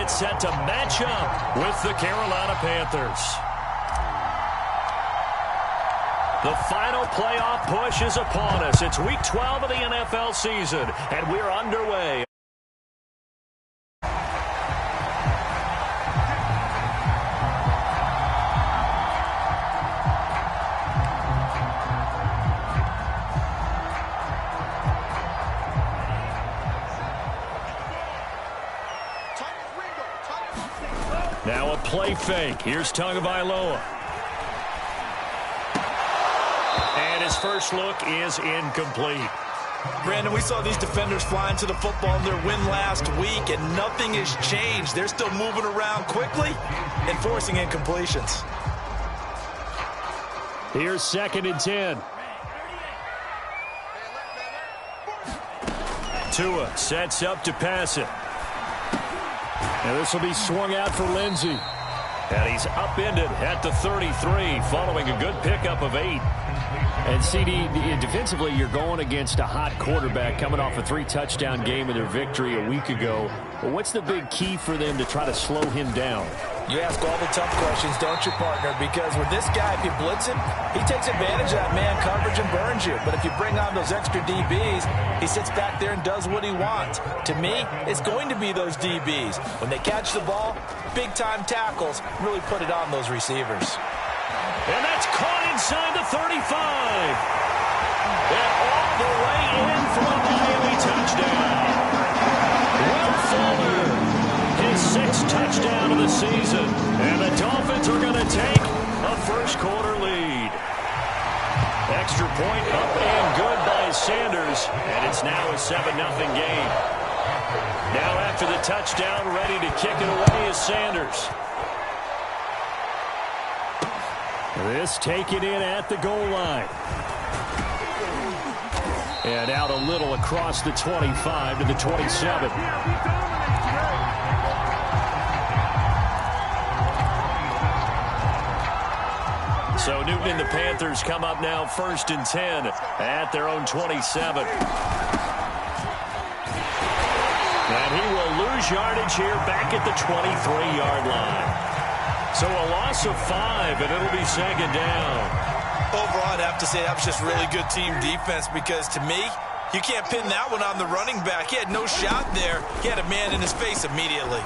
gets set to match up with the Carolina Panthers. The final playoff push is upon us. It's Week 12 of the NFL season, and we're underway. Now a play fake. Here's Tagovailoa. And his first look is incomplete. Brandon, we saw these defenders flying to the football in their win last week, and nothing has changed. They're still moving around quickly and forcing incompletions. Here's 2nd and 10. Tua sets up to pass it. And this will be swung out for Lindsey. And he's upended at the 33 following a good pickup of 8. And CD, defensively, you're going against a hot quarterback coming off a 3-touchdown game in their victory a week ago. But what's the big key for them to try to slow him down? You ask all the tough questions, don't you, partner? Because with this guy, if you blitz him, he takes advantage of that man coverage and burns you. But if you bring on those extra DBs, he sits back there and does what he wants. To me, it's going to be those DBs. When they catch the ball, big-time tackles really put it on those receivers. And that's caught inside the 35. And all the way in for a Miami touchdown. Will Fuller, his 6th touchdown of the season. And the Dolphins are going to take a first-quarter lead. Extra point up and good by Sanders. And it's now a 7-0 game. Now after the touchdown, ready to kick it away is Sanders. This taken in at the goal line. And out a little across the 25 to the 27. So Newton and the Panthers come up now 1st and 10 at their own 27. And he will lose yardage here back at the 23-yard line. So a loss of 5, and it'll be 2nd down. Overall, I'd have to say that was just really good team defense because, to me, you can't pin that one on the running back. He had no shot there. He had a man in his face immediately.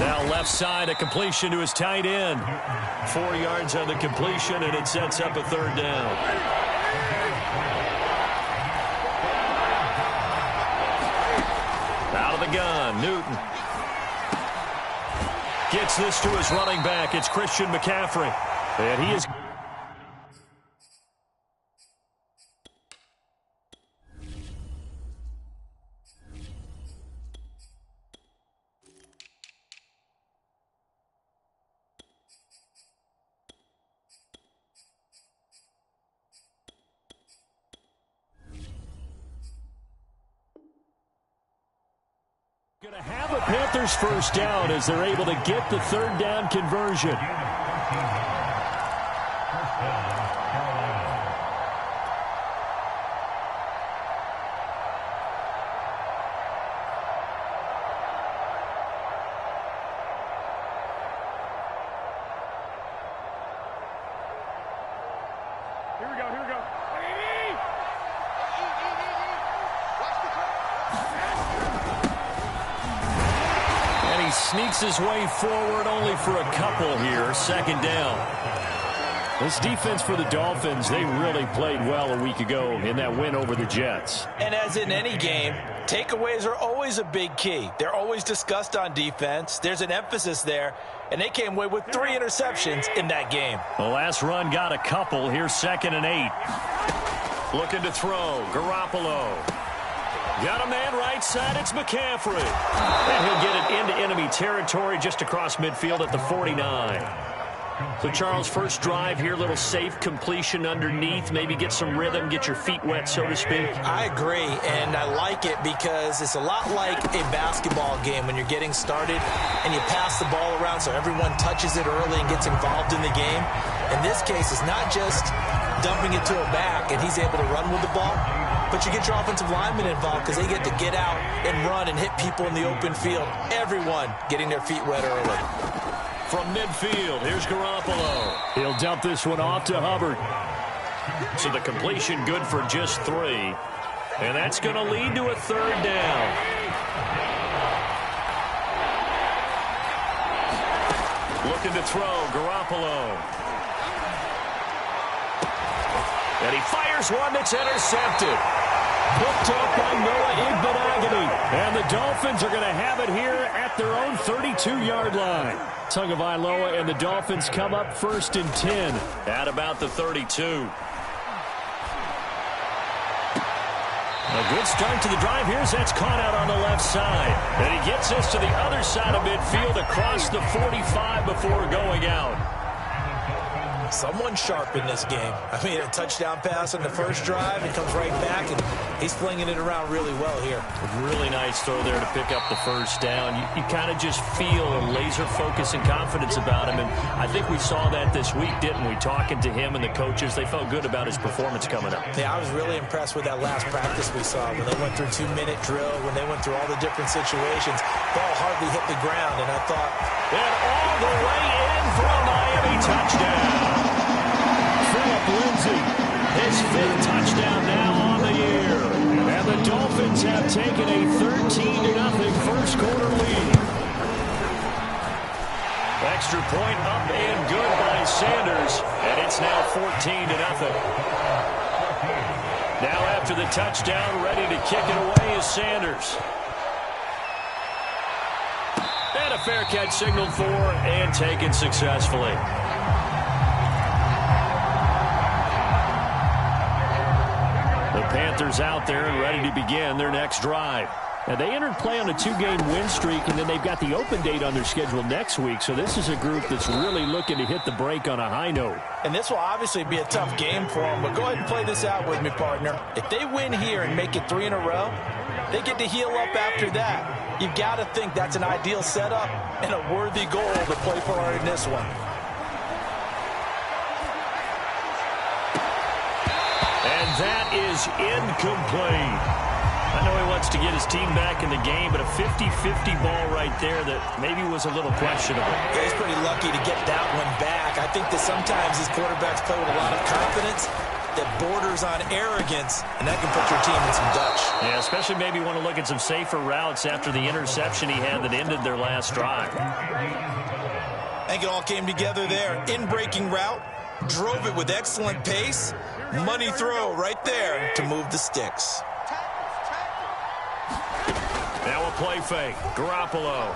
Now left side, a completion to his tight end. 4 yards on the completion, and it sets up a 3rd down. Out of the gun, Newton. Gets this to his running back. It's Christian McCaffrey. And he is... Going to have a Panthers first down as they're able to get the 3rd down conversion. Here we go. Sneaks his way forward only for a couple here. 2nd down. This defense for the Dolphins, they really played well a week ago in that win over the Jets. And as in any game, takeaways are always a big key. They're always discussed on defense. There's an emphasis there, and they came away with 3 interceptions in that game. The last run got a couple. Here's 2nd and 8. Looking to throw. Garoppolo. Got a man right side. It's McCaffrey. And he'll get it into enemy territory just across midfield at the 49. So, Charles, first drive here, little safe completion underneath. Maybe get some rhythm, get your feet wet, so to speak. I agree, and I like it because it's a lot like a basketball game when you're getting started and you pass the ball around so everyone touches it early and gets involved in the game. In this case, it's not just dumping it to a back and he's able to run with the ball. but you get your offensive linemen involved because they get to get out and run and hit people in the open field. Everyone getting their feet wet early. From midfield, here's Garoppolo. He'll dump this one off to Hubbard. So the completion good for just 3. And that's going to lead to a 3rd down. Looking to throw, Garoppolo. And he fires one that's intercepted. Picked up by Noah Igbenogany. And the Dolphins are going to have it here at their own 32-yard line. Tagovailoa and the Dolphins come up 1st and 10 at about the 32. A good start to the drive. Here's that's caught out on the left side. And he gets this to the other side of midfield across the 45 before going out. Someone sharp in this game. I mean, a touchdown pass on the first drive. It comes right back, and he's flinging it around really well here. Really nice throw there to pick up the 1st down. You kind of just feel a laser focus and confidence about him, and I think we saw that this week, didn't we? Talking to him and the coaches, they felt good about his performance coming up. Yeah, I was really impressed with that last practice we saw when they went through 2-minute drill, when they went through all the different situations. Ball hardly hit the ground, and I thought... And all the way in for a Miami touchdown. Lindsay, his 5th touchdown now on the year. And the Dolphins have taken a 13-0 first quarter lead. Extra point up and good by Sanders. And it's now 14-0. Now after the touchdown, ready to kick it away is Sanders. And a fair catch signaled for and taken successfully. Panthers out there and ready to begin their next drive. Now, they entered play on a 2-game win streak, and then they've got the open date on their schedule next week. So this is a group that's really looking to hit the break on a high note. And this will obviously be a tough game for them, but go ahead and play this out with me, partner. If they win here and make it 3 in a row, they get to heal up after that. You've got to think that's an ideal setup and a worthy goal to play for in this one. That is incomplete. I know he wants to get his team back in the game, but a 50-50 ball right there that maybe was a little questionable. Yeah, he's pretty lucky to get that one back. I think that sometimes these quarterbacks play with a lot of confidence that borders on arrogance, and that can put your team in some Dutch. Yeah, especially maybe want to look at some safer routes after the interception he had that ended their last drive. I think it all came together there. In-breaking route, drove it with excellent pace. Money throw right there to move the sticks. Now a play fake. Garoppolo.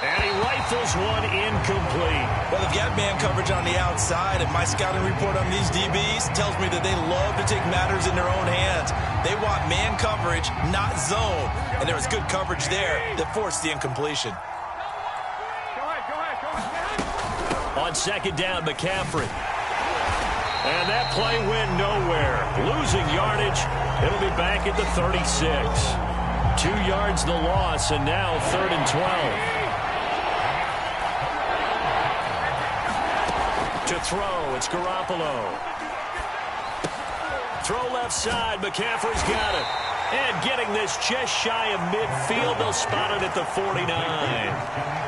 And he rifles one incomplete. Well, they've got man coverage on the outside, and my scouting report on these DBs tells me that they love to take matters in their own hands. They want man coverage, not zone. And there was good coverage there that forced the incompletion. On 2nd down, McCaffrey. And that play went nowhere. Losing yardage. It'll be back at the 36. 2 yards the loss, and now 3rd and 12. To throw, it's Garoppolo. Throw left side, McCaffrey's got it. And getting this just shy of midfield, they'll spot it at the 49.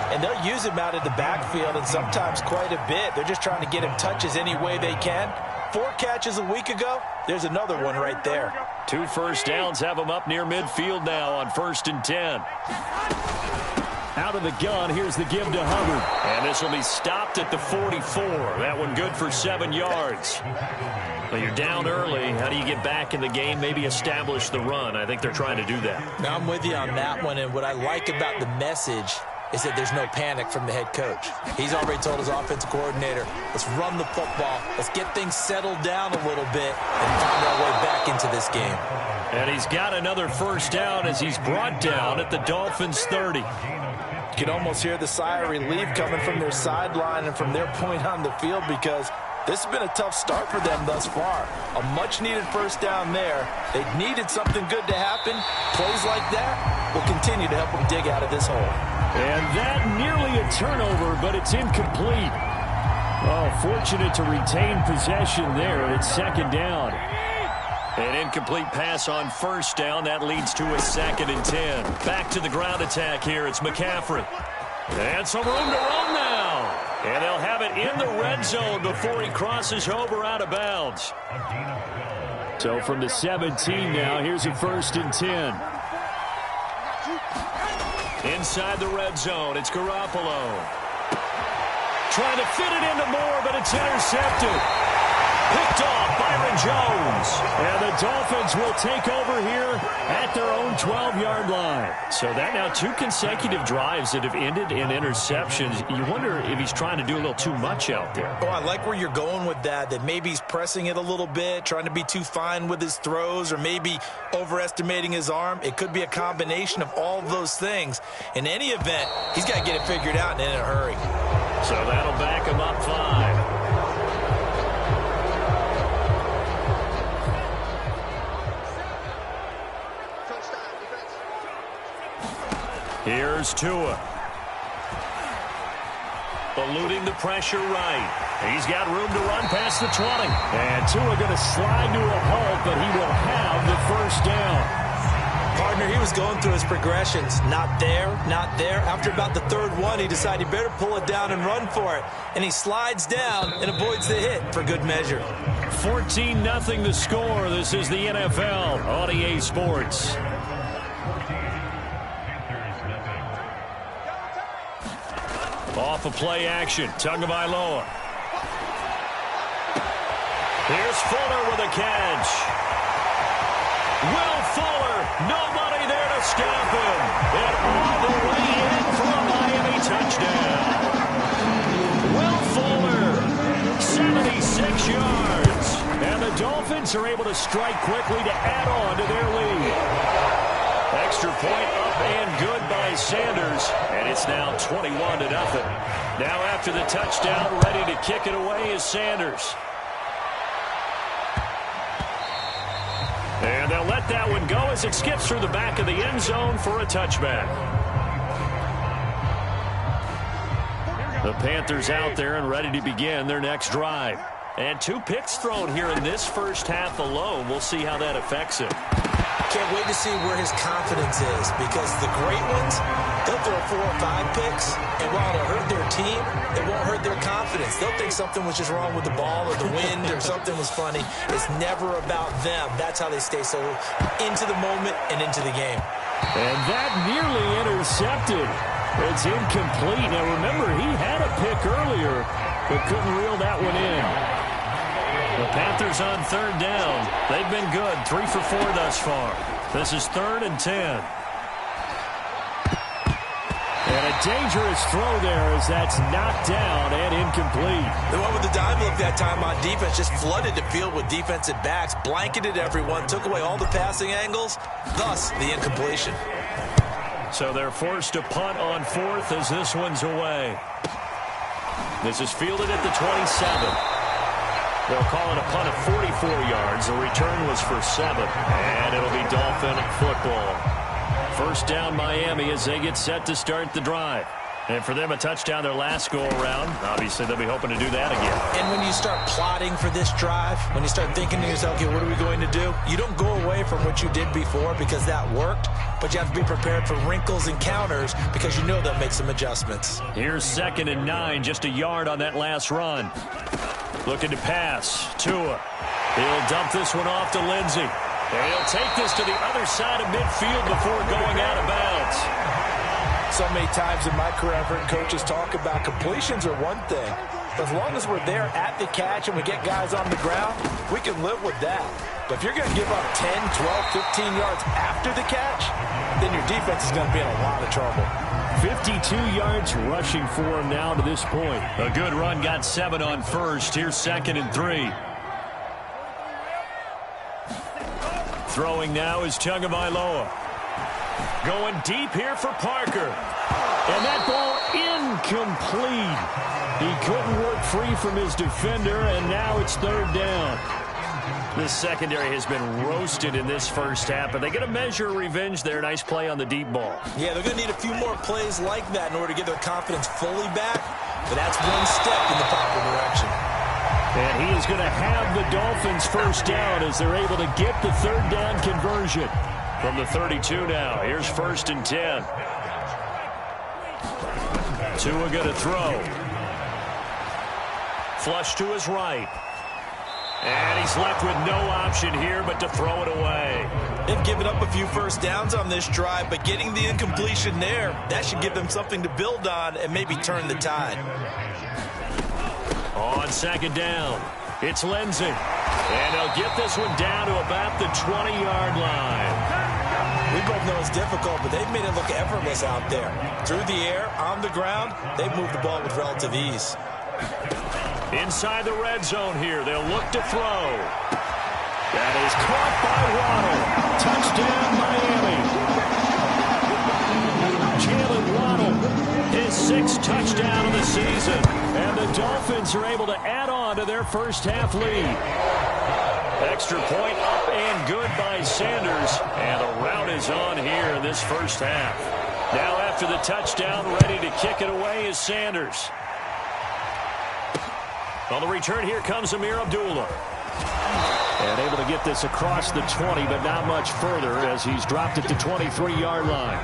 And they'll use him out in the backfield, and sometimes quite a bit. They're just trying to get him touches any way they can. 4 catches a week ago. There's another one right there. 2 first downs have him up near midfield now on 1st and 10. Out of the gun, here's the give to Hubbard. And this will be stopped at the 44. That one good for 7 yards. Well, you're down early. How do you get back in the game, maybe establish the run? I think they're trying to do that. Now, I'm with you on that one, and what I like about the message is that there's no panic from the head coach. He's already told his offensive coordinator, let's run the football, let's get things settled down a little bit and find our way back into this game. And he's got another first down as he's brought down at the Dolphins' 30. You can almost hear the sigh of relief coming from their sideline and from their point on the field, because this has been a tough start for them thus far. A much-needed first down there. They needed something good to happen. Plays like that will continue to help them dig out of this hole. And that nearly a turnover, but it's incomplete. Oh, fortunate to retain possession there, and it's second down. An incomplete pass on first down. That leads to a 2nd and 10. Back to the ground attack here. It's McCaffrey. And some room to run now. And they'll have it in the red zone before he crosses over out of bounds. So from the 17 now, here's a 1st and 10. Inside the red zone, it's Garoppolo. Trying to fit it into Moore, but it's intercepted. Picked off Byron Jones. And the Dolphins will take over here at their own 12-yard line. So that now 2 consecutive drives that have ended in interceptions. You wonder if he's trying to do a little too much out there. Oh, I like where you're going with that maybe he's pressing it a little bit, trying to be too fine with his throws, or maybe overestimating his arm. It could be a combination of all of those things. In any event, he's got to get it figured out and in a hurry. So that'll back him up 5. Here's Tua. Eluding the pressure right. He's got room to run past the 20. And Tua going to slide to a halt, but he will have the 1st down. Partner, he was going through his progressions. Not there, not there. After about the 3rd one, he decided he better pull it down and run for it. And he slides down and avoids the hit for good measure. 14-0 the score. This is the NFL on EA Sports. Off a play action. Tagovailoa. Here's Fuller with a catch. Will Fuller, nobody there to stop him. And all the way in for a Miami touchdown. Will Fuller, 76 yards. And the Dolphins are able to strike quickly to add on to their lead. Extra point up and good by Sanders. And it's now 21-0. Now after the touchdown, ready to kick it away is Sanders. And they'll let that one go as it skips through the back of the end zone for a touchback. The Panthers out there and ready to begin their next drive. And 2 picks thrown here in this first half alone. We'll see how that affects him. Can't wait to see where his confidence is, because the great ones, they'll throw 4 or 5 picks, and while it'll hurt their team, it won't hurt their confidence. They'll think something was just wrong with the ball or the wind or something was funny. It's never about them. That's how they stay so into the moment and into the game. And that nearly intercepted. It's incomplete. Now remember, he had a pick earlier, but couldn't reel that one in. The Panthers on 3rd down. They've been good. 3 for 4 thus far. This is 3rd and 10. And a dangerous throw there as that's knocked down and incomplete. The one with the dime look that time on defense just flooded the field with defensive backs, blanketed everyone, took away all the passing angles, thus the incompletion. So they're forced to punt on 4th as this one's away. This is fielded at the 27. They'll call it a punt of 44 yards. The return was for 7. And it'll be Dolphin football. 1st down Miami as they get set to start the drive. And for them, a touchdown their last go-around. Obviously, they'll be hoping to do that again. And when you start plotting for this drive, when you start thinking to yourself, okay, what are we going to do? You don't go away from what you did before because that worked, but you have to be prepared for wrinkles and counters because you know they'll make some adjustments. Here's 2nd and 9, just a yard on that last run. Looking to pass. Tua. He'll dump this one off to Lindsey. And he'll take this to the other side of midfield before going out of bounds. So many times in my career, I've heard coaches talk about completions are one thing. But as long as we're there at the catch and we get guys on the ground, we can live with that. But if you're going to give up 10, 12, 15 yards after the catch, then your defense is going to be in a lot of trouble. 52 yards rushing for him now to this point. A good run, got 7 on first. Here's 2nd and 3. Throwing now is Tagovailoa. Going deep here for Parker. And that ball incomplete. He couldn't work free from his defender, and now it's 3rd down. This secondary has been roasted in this first half, but they get a measure of revenge there. Nice play on the deep ball. Yeah, they're going to need a few more plays like that in order to get their confidence fully back. but that's one step in the proper direction. And he is going to have the Dolphins first down as they're able to get the third down conversion. From the 32 now, here's 1st and 10. Tua going to throw. Flush to his right. And he's left with no option here but to throw it away. They've given up a few first downs on this drive, but getting the incompletion there, that should give them something to build on and maybe turn the tide. On 2nd down, it's Lindsey. And he'll get this one down to about the 20-yard line. We both know it's difficult, but they've made it look effortless out there. Through the air, on the ground, they've moved the ball with relative ease. Inside the red zone here, they'll look to throw. That is caught by Waddle. Touchdown, Miami. Jalen Waddle, his 6th touchdown of the season. And the Dolphins are able to add on to their first half lead. Extra point up and good by Sanders. And the rout is on here in this first half. Now after the touchdown, ready to kick it away is Sanders. On the return, here comes Amir Abdullah. And able to get this across the 20, but not much further as he's dropped it to 23-yard line.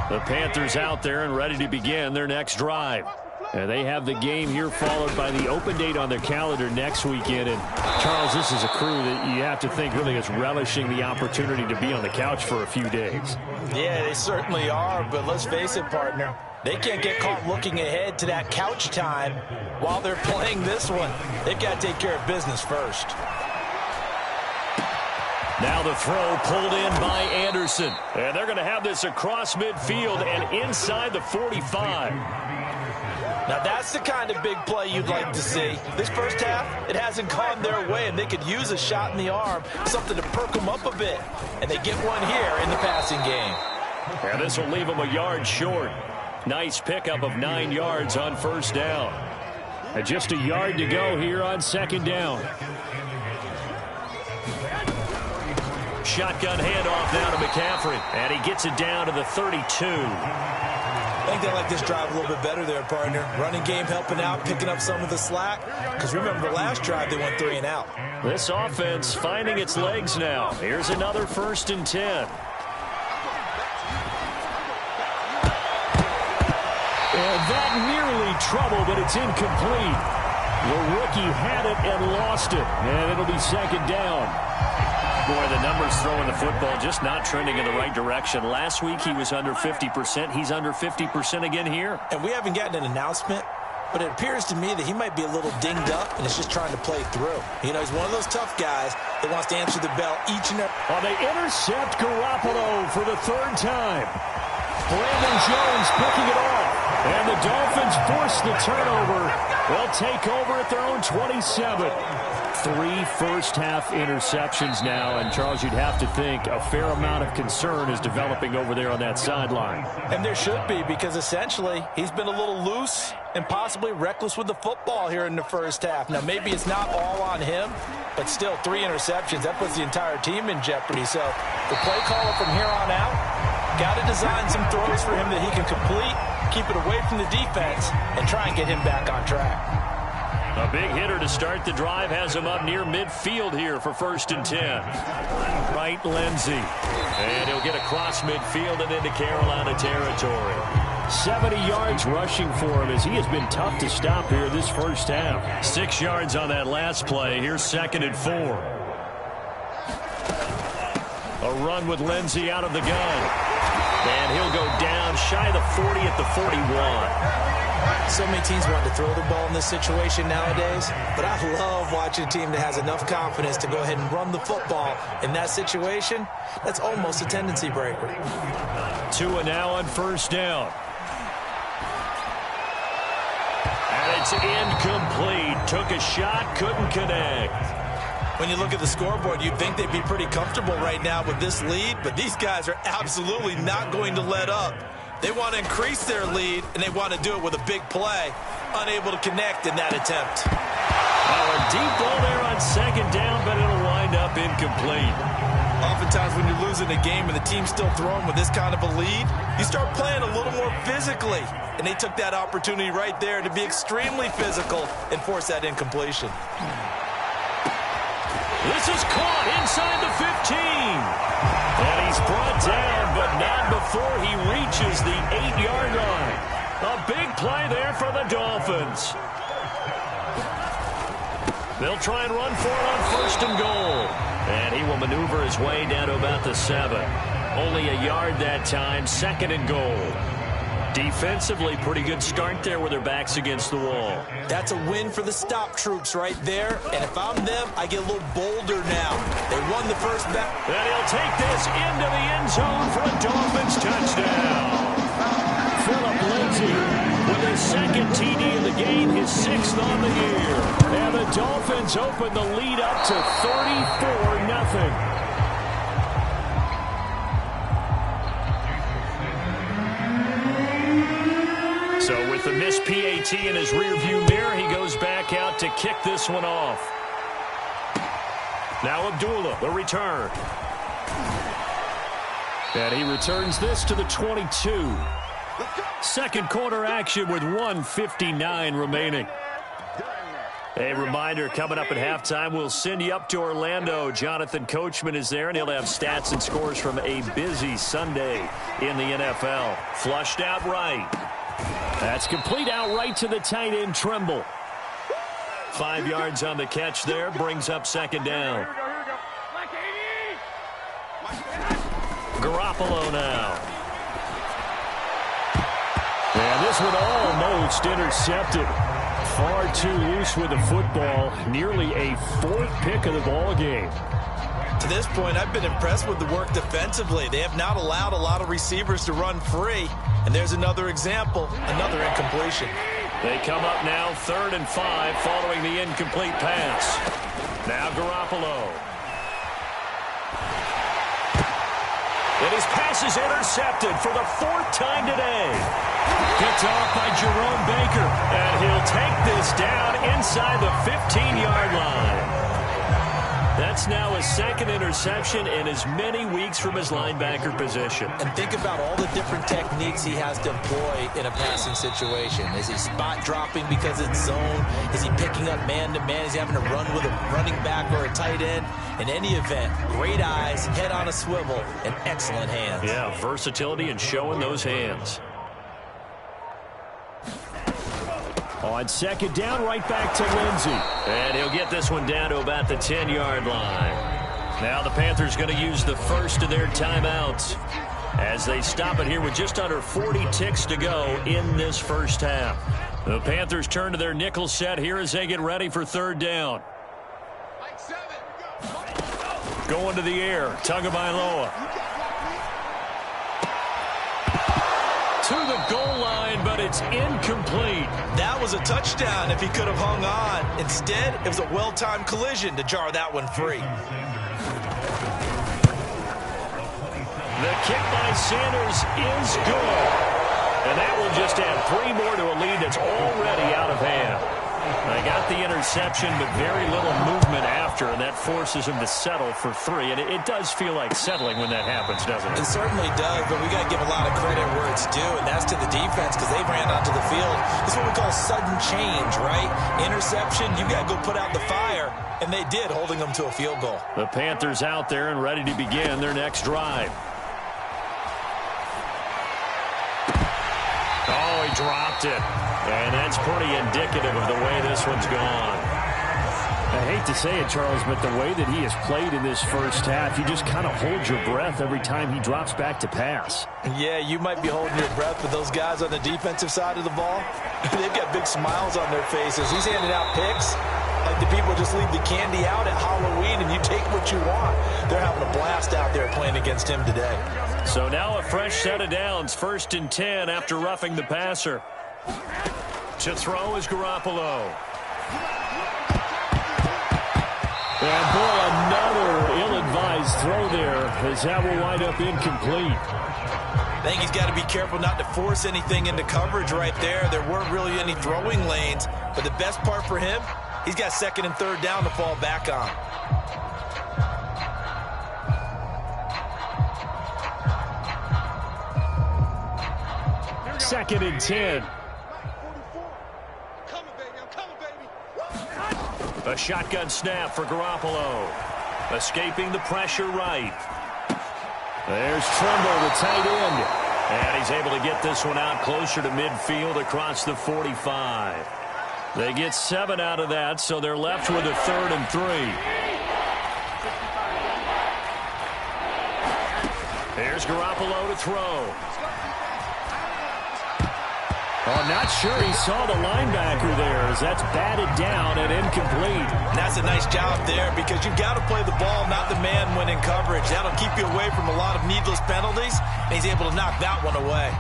The Panthers out there and ready to begin their next drive. And they have the game here followed by the open date on their calendar next weekend. And, Charles, this is a crew that you have to think really is relishing the opportunity to be on the couch for a few days. Yeah, they certainly are, but let's face it, partner. They can't get caught looking ahead to that couch time while they're playing this one. They've got to take care of business first. Now the throw pulled in by Anderson. And they're going to have this across midfield and inside the 45. Now, that's the kind of big play you'd like to see. This first half, it hasn't gone their way, and they could use a shot in the arm, something to perk them up a bit. And they get one here in the passing game. And this will leave them a yard short. Nice pickup of 9 yards on first down. And just a yard to go here on 2nd down. Shotgun handoff now to McCaffrey. And he gets it down to the 32. I think they like this drive a little bit better there, partner. Running game helping out, picking up some of the slack. Because remember, the last drive, they went 3 and out. This offense finding its legs now. Here's another 1st and 10. And that nearly trouble, but it's incomplete. The rookie had it and lost it. And it'll be 2nd down. Boy, the numbers throwing the football just not trending in the right direction. Last week he was under 50%. He's under 50% again here. And we haven't gotten an announcement, but it appears to me that he might be a little dinged up and is just trying to play through. You know, he's one of those tough guys that wants to answer the bell each and every... Oh, they intercept Garoppolo for the 3rd time. Brandon Jones picking it off. And the Dolphins force the turnover. They'll take over at their own 27. 3 first-half interceptions now, and Charles, you'd have to think a fair amount of concern is developing over there on that sideline. And there should be, because essentially he's been a little loose and possibly reckless with the football here in the first half. Now, maybe it's not all on him, but still 3 interceptions. That puts the entire team in jeopardy. So the play caller from here on out got to design some throws for him that he can complete, keep it away from the defense, and try and get him back on track. A big hitter to start the drive has him up near midfield here for 1st and 10. Right, Lindsey. And he'll get across midfield and into Carolina territory. 70 yards rushing for him as he has been tough to stop here this first half. 6 yards on that last play. Here's 2nd and 4. A run with Lindsey out of the gun. And he'll go down shy of the 40 at the 41. So many teams want to throw the ball in this situation nowadays, but I love watching a team that has enough confidence to go ahead and run the football in that situation. That's almost a tendency breaker. Tua now on 1st down. And it's incomplete. Took a shot, couldn't connect. When you look at the scoreboard, you'd think they'd be pretty comfortable right now with this lead, but these guys are absolutely not going to let up. They want to increase their lead, and they want to do it with a big play. Unable to connect in that attempt. Oh, a deep ball there on second down, but it'll wind up incomplete. Oftentimes when you're losing a game and the team's still throwing with this kind of a lead, you start playing a little more physically. And they took that opportunity right there to be extremely physical and force that incompletion. This is caught inside the 15. And he's brought down, but not before he reaches the 8-yard line. A big play there for the Dolphins. They'll try and run for it on first and goal. And he will maneuver his way down to about the 7. Only a yard that time, second and goal. Defensively, pretty good start there with their backs against the wall. That's a win for the stop troops right there. And if I'm them, I get a little bolder now. They won the first back. And he'll take this into the end zone for a Dolphins touchdown. Philip Lindsay with his second TD of the game, his 6th on the year. And the Dolphins open the lead up to 34-0. So with the missed PAT in his rearview mirror, he goes back out to kick this one off. Now Abdullah, the return. And he returns this to the 22. Second quarter action with 1:59 remaining. A reminder, coming up at halftime, we'll send you up to Orlando. Jonathan Coachman is there, and he'll have stats and scores from a busy Sunday in the NFL. Flushed out right. That's complete out right to the tight end, Trimble. 5 yards on the catch there, brings up second down. Garoppolo now. And this one almost intercepted. Far too loose with the football. Nearly a 4th pick of the ball game. To this point, I've been impressed with the work defensively. They have not allowed a lot of receivers to run free. And there's another example, another incompletion. They come up now 3rd and 5 following the incomplete pass. Now Garoppolo. And his pass is intercepted for the 4th time today. Picked off by Jerome Baker. And he'll take this down inside the 15-yard line. That's now his 2nd interception in as many weeks from his linebacker position. And think about all the different techniques he has to employ in a passing situation. Is he spot dropping because it's zone? Is he picking up man-to-man? Is he having to run with a running back or a tight end? In any event, great eyes, head on a swivel, and excellent hands. Yeah, versatility and showing those hands. On second down, right back to Lindsay. And he'll get this one down to about the 10-yard line. Now the Panthers going to use the first of their timeouts as they stop it here with just under 40 ticks to go in this first half. The Panthers turn to their nickel set here as they get ready for 3rd down. Going to the air, Tagovailoa. To the goal line, but it's incomplete. That was a touchdown if he could have hung on. Instead, it was a well-timed collision to jar that one free. The kick by Sanders is good. And that will just add 3 more to a lead that's already out of hand. They got the interception, but very little movement after, and that forces him to settle for 3. And it does feel like settling when that happens, doesn't it? It certainly does, but we got to give a lot of credit where it's due, and that's to the defense because they ran onto the field. This is what we call sudden change, right? Interception, you got to go put out the fire, and they did, holding them to a field goal. The Panthers out there and ready to begin their next drive. Oh, he dropped it. And that's pretty indicative of the way this one's gone. I hate to say it, Charles, but the way that he has played in this first half, you just kind of hold your breath every time he drops back to pass. Yeah, you might be holding your breath, but those guys on the defensive side of the ball, they've got big smiles on their faces. He's handing out picks like the people just leave the candy out at Halloween and you take what you want. They're having a blast out there playing against him today. So now a fresh set of downs, 1st and 10 after roughing the passer. To throw is Garoppolo. And boy, another ill-advised throw there as that will wind up incomplete. I think he's got to be careful not to force anything into coverage right there. There weren't really any throwing lanes, but the best part for him, he's got second and third down to fall back on. Second and 10. A shotgun snap for Garoppolo. Escaping the pressure right. There's Trimble, the tight end. And he's able to get this one out closer to midfield across the 45. They get 7 out of that, so they're left with a 3rd and 3. Here's Garoppolo to throw. I'm not sure he saw the linebacker there as that's batted down and incomplete. And that's a nice job there because you've got to play the ball, not the man when in coverage. That'll keep you away from a lot of needless penalties, and he's able to knock that one away.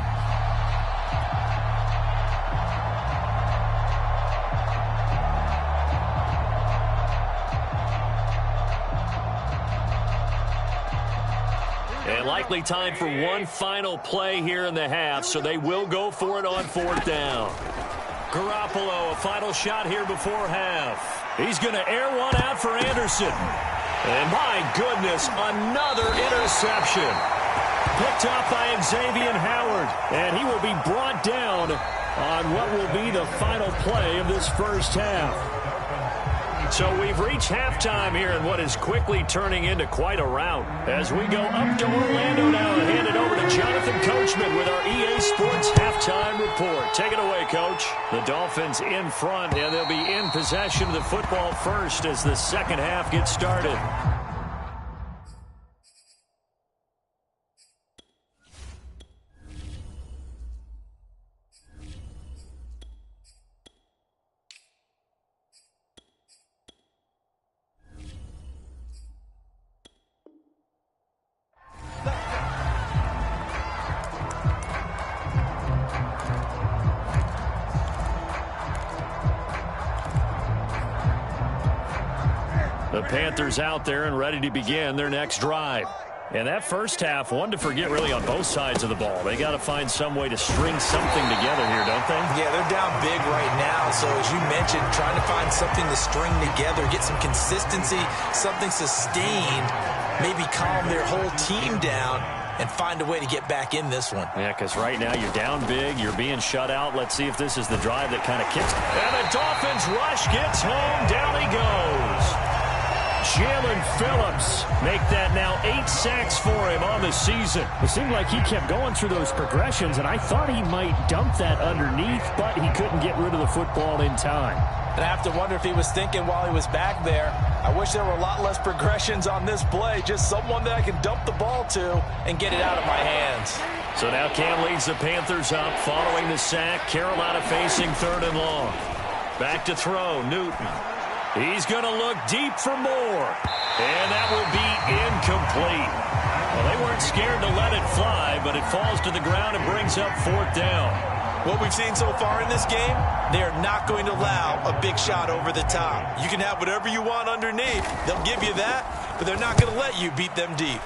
And likely time for one final play here in the half, so they will go for it on 4th down. Garoppolo, a final shot here before half. He's going to air one out for Anderson. And my goodness, another interception. Picked up by Xavier Howard, and he will be brought down on what will be the final play of this first half. So we've reached halftime here in what is quickly turning into quite a rout. As we go up to Orlando now and hand it over to Jonathan Coachman with our EA Sports Halftime Report. Take it away, Coach. The Dolphins in front, and they'll be in possession of the football first as the second half gets started. The Panthers out there and ready to begin their next drive. And that first half, one to forget really on both sides of the ball. They got to find some way to string something together here, don't they? Yeah, they're down big right now. So as you mentioned, trying to find something to string together, get some consistency, something sustained, maybe calm their whole team down and find a way to get back in this one. Yeah, because right now you're down big, you're being shut out. Let's see if this is the drive that kind of kicks. And the Dolphins rush gets home, down he goes. Jalen Phillips make that now 8 sacks for him on the season. It seemed like he kept going through those progressions, and I thought he might dump that underneath, but he couldn't get rid of the football in time. And I have to wonder if he was thinking while he was back there, I wish there were a lot less progressions on this play, just someone that I can dump the ball to and get it out of my hands. So now Cam leads the Panthers up following the sack. Carolina facing 3rd and long. Back to throw, Newton. He's going to look deep for more. And that will be incomplete. Well, they weren't scared to let it fly, but it falls to the ground and brings up 4th down. What we've seen so far in this game, they are not going to allow a big shot over the top. You can have whatever you want underneath. They'll give you that, but they're not going to let you beat them deep.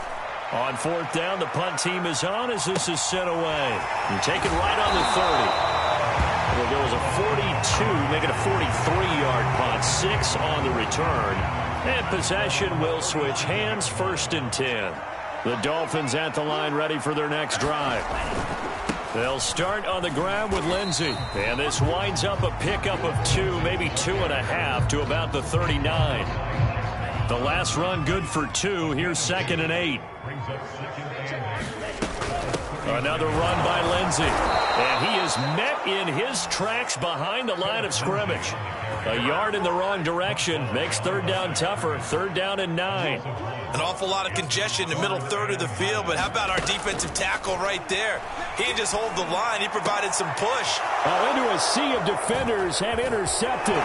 On 4th down, the punt team is on as this is sent away. You take it right on the 30. Well, there was a 42, make it a 43-yard punt, 6 on the return. And possession will switch hands, 1st and 10. The Dolphins at the line ready for their next drive. They'll start on the ground with Lindsey. And this winds up a pickup of 2, maybe 2.5 to about the 39. The last run good for 2. Here's 2nd and 8. Another run by Lindsey. And he is met in his tracks behind the line of scrimmage. A yard in the wrong direction makes 3rd down tougher. 3rd down and 9. An awful lot of congestion in the middle third of the field, but how about our defensive tackle right there? He didn't just hold the line, he provided some push. Into a sea of defenders and intercepted.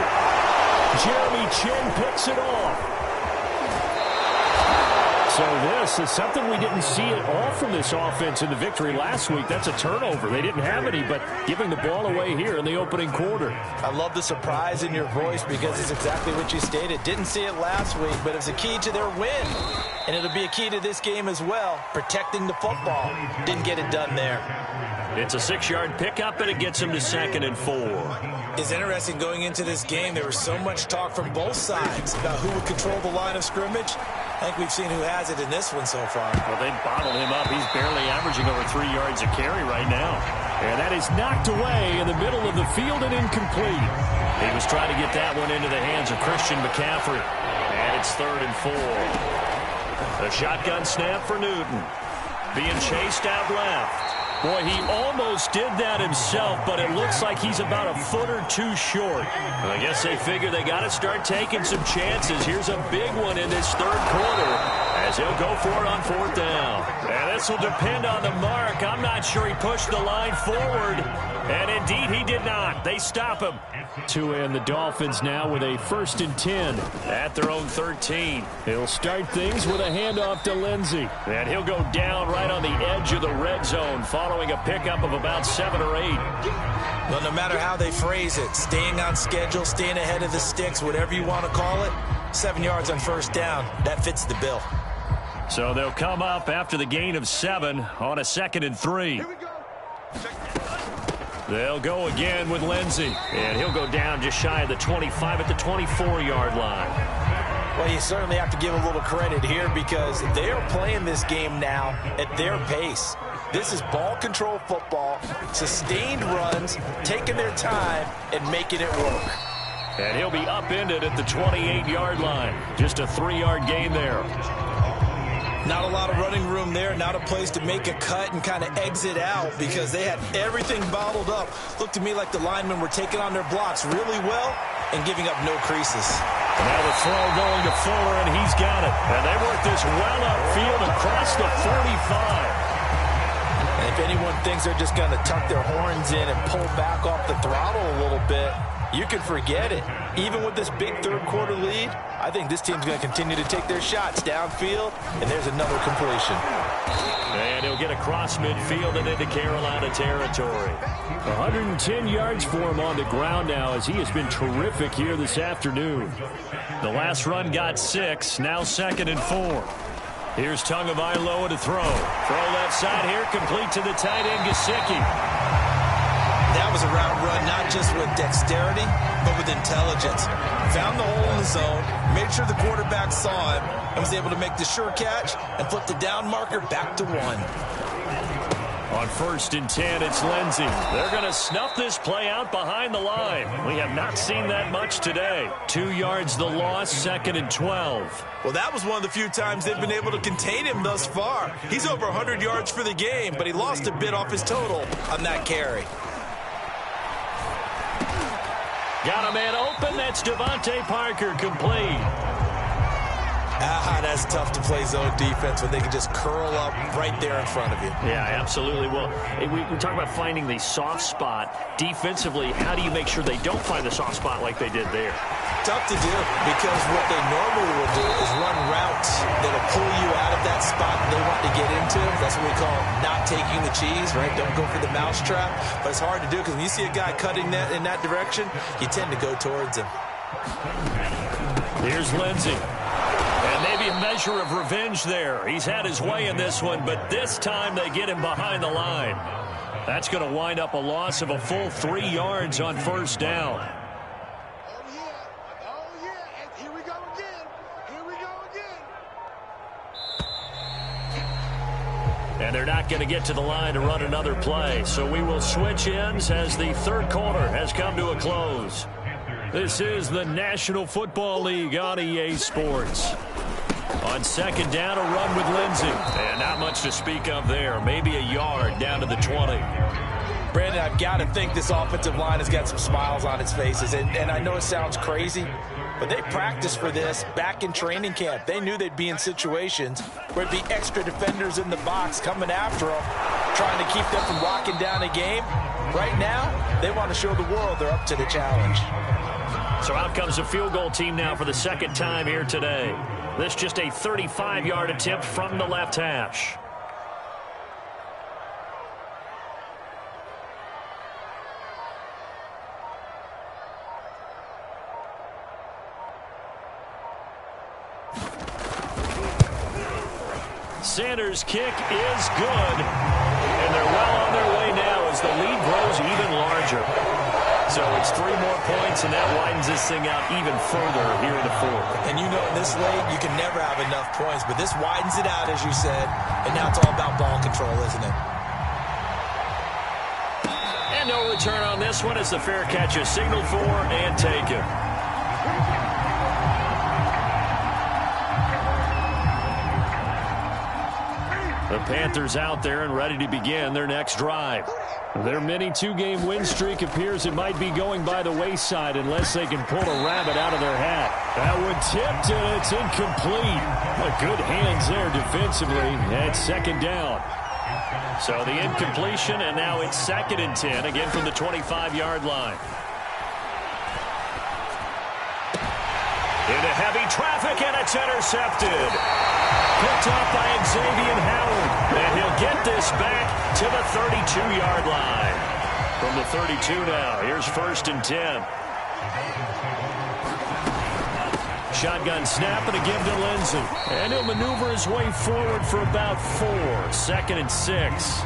Jeremy Chin picks it off. So this is something we didn't see at all from this offense in the victory last week. That's a turnover. They didn't have any, but giving the ball away here in the opening quarter. I love the surprise in your voice because it's exactly what you stated. Didn't see it last week, but it was a key to their win. And it'll be a key to this game as well, protecting the football. Didn't get it done there. It's a 6-yard pickup, and it gets him to 2nd and 4. It's interesting going into this game. There was so much talk from both sides about who would control the line of scrimmage. I think we've seen who has it in this one so far. Well, they bottled him up. He's barely averaging over 3 yards a carry right now. And that is knocked away in the middle of the field and incomplete. He was trying to get that one into the hands of Christian McCaffrey. And it's 3rd and 4. A shotgun snap for Newton. Being chased out left. Boy, he almost did that himself, but it looks like he's about a foot or two short. Well, I guess they figure they got to start taking some chances. Here's a big one in this 3rd quarter as he'll go for it on 4th down. And this will depend on the mark. I'm not sure he pushed the line forward. And indeed, he did not. They stop him. And the Dolphins now with a 1st and 10 at their own 13. He'll start things with a handoff to Lindsey. And he'll go down right on the edge of the red zone following a pickup of about 7 or 8. Well, no matter how they phrase it, staying on schedule, staying ahead of the sticks, whatever you want to call it, 7 yards on 1st down, that fits the bill. So they'll come up after the gain of 7 on a 2nd and 3. They'll go again with Lindsey, and he'll go down just shy of the 25 at the 24-yard line. Well, you certainly have to give a little credit here because they are playing this game now at their pace. This is ball control football, sustained runs, taking their time, and making it work. And he'll be upended at the 28-yard line. Just a 3-yard gain there. Not a lot of running room there, not a place to make a cut and kind of exit out because they had everything bottled up. Looked to me like the linemen were taking on their blocks really well and giving up no creases. Now the throw going to Fuller, and he's got it. And they work this well upfield across the 45. And if anyone thinks they're just going to tuck their horns in and pull back off the throttle a little bit, you can forget it. Even with this big 3rd quarter lead, I think this team's going to continue to take their shots downfield, and there's another completion. And he'll get across midfield and into Carolina territory. 110 yards for him on the ground now as he has been terrific here this afternoon. The last run got 6, now 2nd and 4. Here's Tagovailoa to throw. Throw left side here, complete to the tight end, Gesicki. That was a route run not just with dexterity, but with intelligence. Found the hole in the zone, made sure the quarterback saw him, and was able to make the sure catch and flip the down marker back to 1. On 1st and 10, it's Lindsey. They're going to snuff this play out behind the line. We have not seen that much today. 2 yards the loss, 2nd and 12. Well, that was one of the few times they've been able to contain him thus far. He's over 100 yards for the game, but he lost a bit off his total on that carry. Got a man open. That's Devontae Parker, complete. That's tough to play zone defense when they can just curl up right there in front of you. Yeah, absolutely. Well, we talk about finding the soft spot. Defensively, how do you make sure they don't find the soft spot like they did there? Tough to do because what they normally will do is run routes that will pull you out of that spot they want to get into. That's what we call not taking the cheese, right? Don't go for the mousetrap. But it's hard to do because when you see a guy cutting that in that direction, you tend to go towards him. Here's Lindsey. And maybe a measure of revenge there. He's had his way in this one, but this time they get him behind the line. That's going to wind up a loss of a full 3 yards on 1st down. And they're not going to get to the line to run another play. So we will switch ends as the 3rd quarter has come to a close. This is the National Football League on EA Sports. On 2nd down, a run with Lindsey. And not much to speak of there. Maybe a yard down to the 20. Brandon, I've got to think this offensive line has got some smiles on its faces. And I know it sounds crazy, but they practiced for this back in training camp. They knew they'd be in situations where it'd be extra defenders in the box coming after them, trying to keep them from locking down a game. Right now, they want to show the world they're up to the challenge. So out comes a field goal team now for the 2nd time here today. This just a 35-yard attempt from the left hash. Sanders' kick is good, and they're well on their way now as the lead grows even larger. So it's 3 more points, and that widens this thing out even further here in the fourth. And you know in this league, you can never have enough points, but this widens it out, as you said, and now it's all about ball control, isn't it? And no return on this one as the fair catch is signaled for and taken. The Panthers out there and ready to begin their next drive. Their mini 2-game win streak appears it might be going by the wayside unless they can pull a rabbit out of their hat. That one tipped, and it's incomplete. But good hands there defensively at second down. So the incompletion, and now it's 2nd and 10, again from the 25-yard line. Into heavy traffic, and it's intercepted. Picked off by Xavier Howard, and he'll get this back to the 32-yard line. From the 32 now, here's 1st and 10. Shotgun snap and a give to Lindsey. And he'll maneuver his way forward for about 4. 2nd and 6.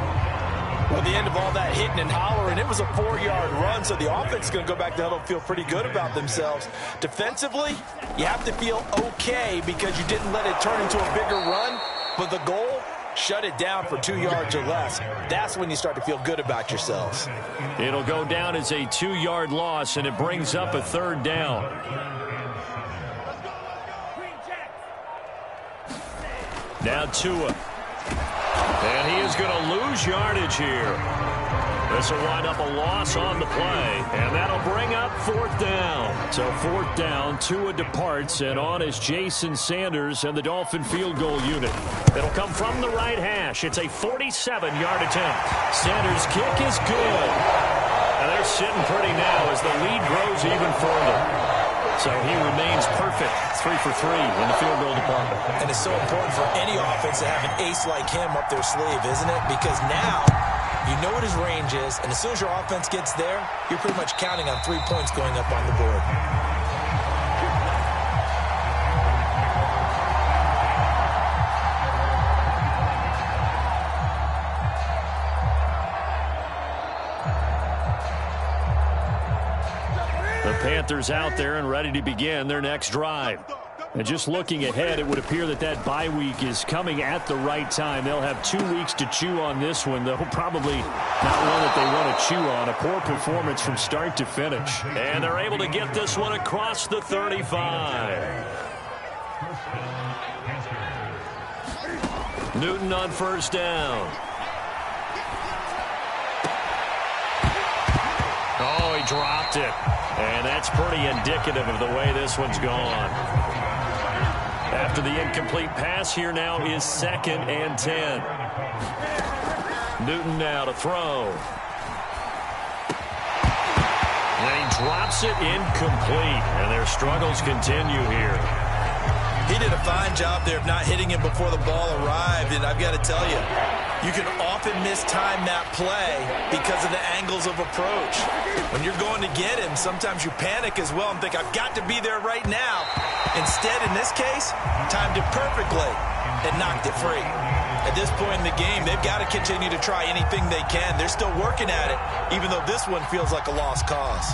Well, the end of all that hitting and hollering, it was a 4-yard run, so the offense is going to go back to the huddle and feel pretty good about themselves. Defensively, you have to feel okay because you didn't let it turn into a bigger run, but the goal, shut it down for 2 yards or less. That's when you start to feel good about yourselves. It'll go down as a 2-yard loss, and it brings up a 3rd down. Now Tua. And he is going to lose yardage here. This will wind up a loss on the play, and that'll bring up 4th down. So 4th down, Tua departs, and on is Jason Sanders and the Dolphin field goal unit. It'll come from the right hash. It's a 47-yard attempt. Sanders' kick is good. And they're sitting pretty now as the lead grows even further. So he remains perfect, 3 for 3 in the field goal department. And it's so important for any offense to have an ace like him up their sleeve, isn't it? Because now you know what his range is, and as soon as your offense gets there, you're pretty much counting on 3 points going up on the board. Panthers out there and ready to begin their next drive. And just looking ahead, it would appear that bye week is coming at the right time. They'll have 2 weeks to chew on this one, though probably not one that they want to chew on. A poor performance from start to finish. And they're able to get this one across the 35. Newton on 1st down. Oh, he dropped it. And that's pretty indicative of the way this one's gone. After the incomplete pass, here now is 2nd and 10. Newton now to throw. And he drops it incomplete. And their struggles continue here. He did a fine job there of not hitting him before the ball arrived, and I've got to tell you, you can often mistime that play because of the angles of approach. When you're going to get him, sometimes you panic as well and think, I've got to be there right now. Instead, in this case, timed it perfectly and knocked it free. At this point in the game, they've got to continue to try anything they can. They're still working at it, even though this one feels like a lost cause.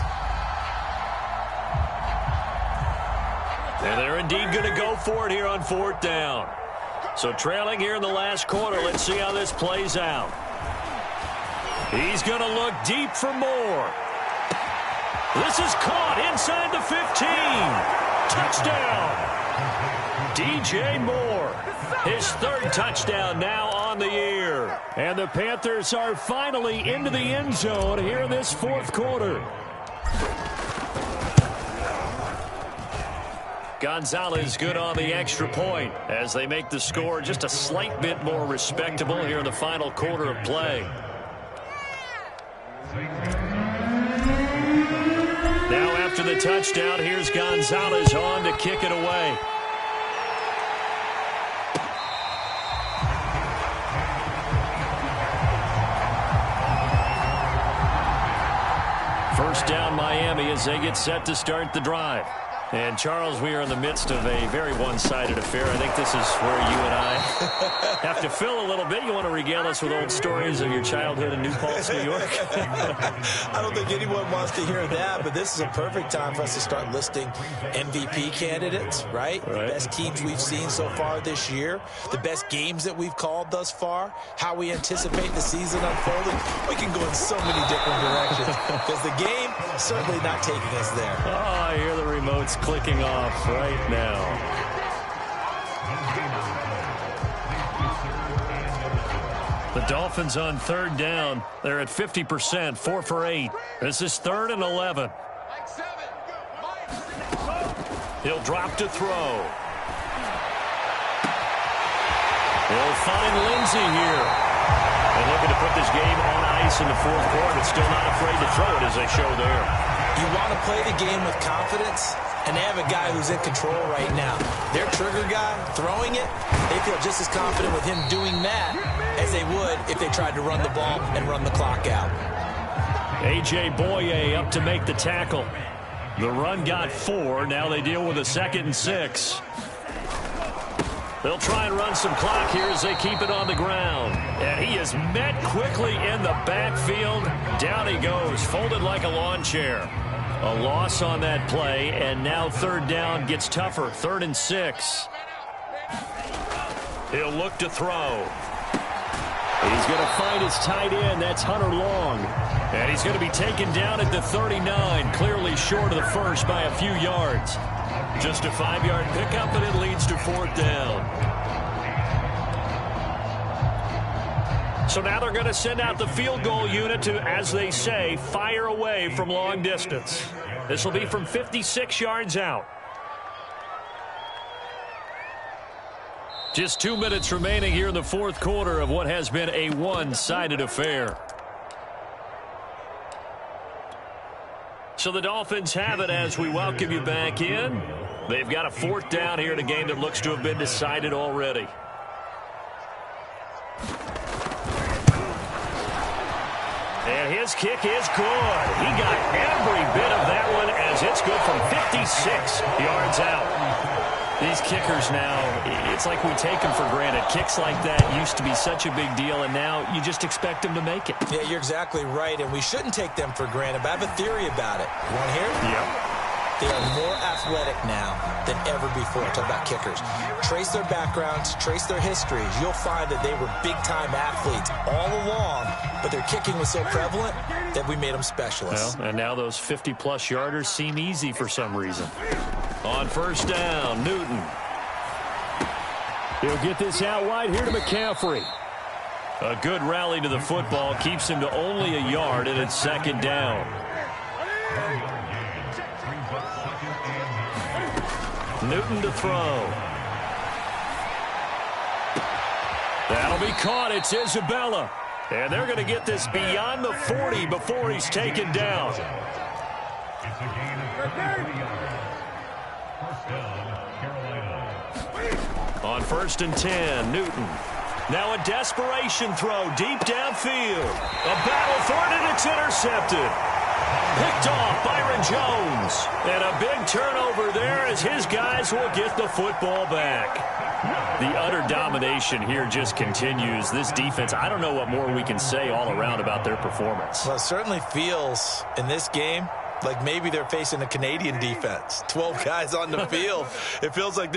And they're indeed going to go for it here on 4th down. So trailing here in the last quarter, let's see how this plays out. He's going to look deep for more. This is caught inside the 15. Touchdown. DJ Moore. His 3rd touchdown now on the year. And the Panthers are finally into the end zone here in this 4th quarter. Gonzalez good on the extra point as they make the score just a slight bit more respectable here in the final quarter of play. Now after the touchdown, here's Gonzalez on to kick it away. First down Miami as they get set to start the drive. And, Charles, we are in the midst of a very one-sided affair. I think this is where you and I have to fill a little bit. You want to regale us with old stories of your childhood in New Paltz, New York? I don't think anyone wants to hear that, but this is a perfect time for us to start listing MVP candidates, right? The best teams we've seen so far this year, the best games that we've called thus far, how we anticipate the season unfolding. We can go in so many different directions because the game certainly not taking us there. Oh, I hear the remote's clicking off right now. The Dolphins on third down. They're at 50%, 4 for 8. This is 3rd and 11. He'll drop to throw. He'll find Lindsey here. And looking to put this game on ice in the 4th quarter, but still not afraid to throw it as they show there. You want to play the game with confidence, and they have a guy who's in control right now. Their trigger guy throwing it, they feel just as confident with him doing that as they would if they tried to run the ball and run the clock out. A.J. Boye up to make the tackle. The run got 4. Now they deal with a 2nd and 6. They'll try and run some clock here as they keep it on the ground. And he is met quickly in the backfield. Down he goes, folded like a lawn chair. A loss on that play, and now 3rd down gets tougher. 3rd and 6. He'll look to throw. He's going to find his tight end. That's Hunter Long. And he's going to be taken down at the 39, clearly short of the first by a few yards. Just a 5-yard pickup, and it leads to 4th down. So now they're going to send out the field goal unit to, as they say, fire away from long distance. This will be from 56 yards out. Just 2 minutes remaining here in the 4th quarter of what has been a one-sided affair. So the Dolphins have it as we welcome you back in. They've got a 4th down here in a game that looks to have been decided already. And his kick is good. He got every bit of that one as it's good from 56 yards out. These kickers now, it's like we take them for granted. Kicks like that used to be such a big deal, and now you just expect them to make it. Yeah, you're exactly right, and we shouldn't take them for granted, but I have a theory about it. You want to hear it? Yep. They are more athletic now than ever before. Talk about kickers. Trace their backgrounds, trace their histories. You'll find that they were big-time athletes all along, but their kicking was so prevalent that we made them specialists. Well, and now those 50-plus yarders seem easy for some reason. On 1st down, Newton. He'll get this out wide here to McCaffrey. A good rally to the football keeps him to only a yard, and it's 2nd down. Newton to throw. That'll be caught. It's Isabella. And they're going to get this beyond the 40 before he's taken down. On 1st and 10, Newton. Now a desperation throw deep downfield. A battle for it, and it's intercepted. Picked off Byron Jones. And a big turnover there as his guys will get the football back. The utter domination here just continues. This defense, I don't know what more we can say all around about their performance. Well, it certainly feels in this game like maybe they're facing a Canadian defense. 12 guys on the field. It feels like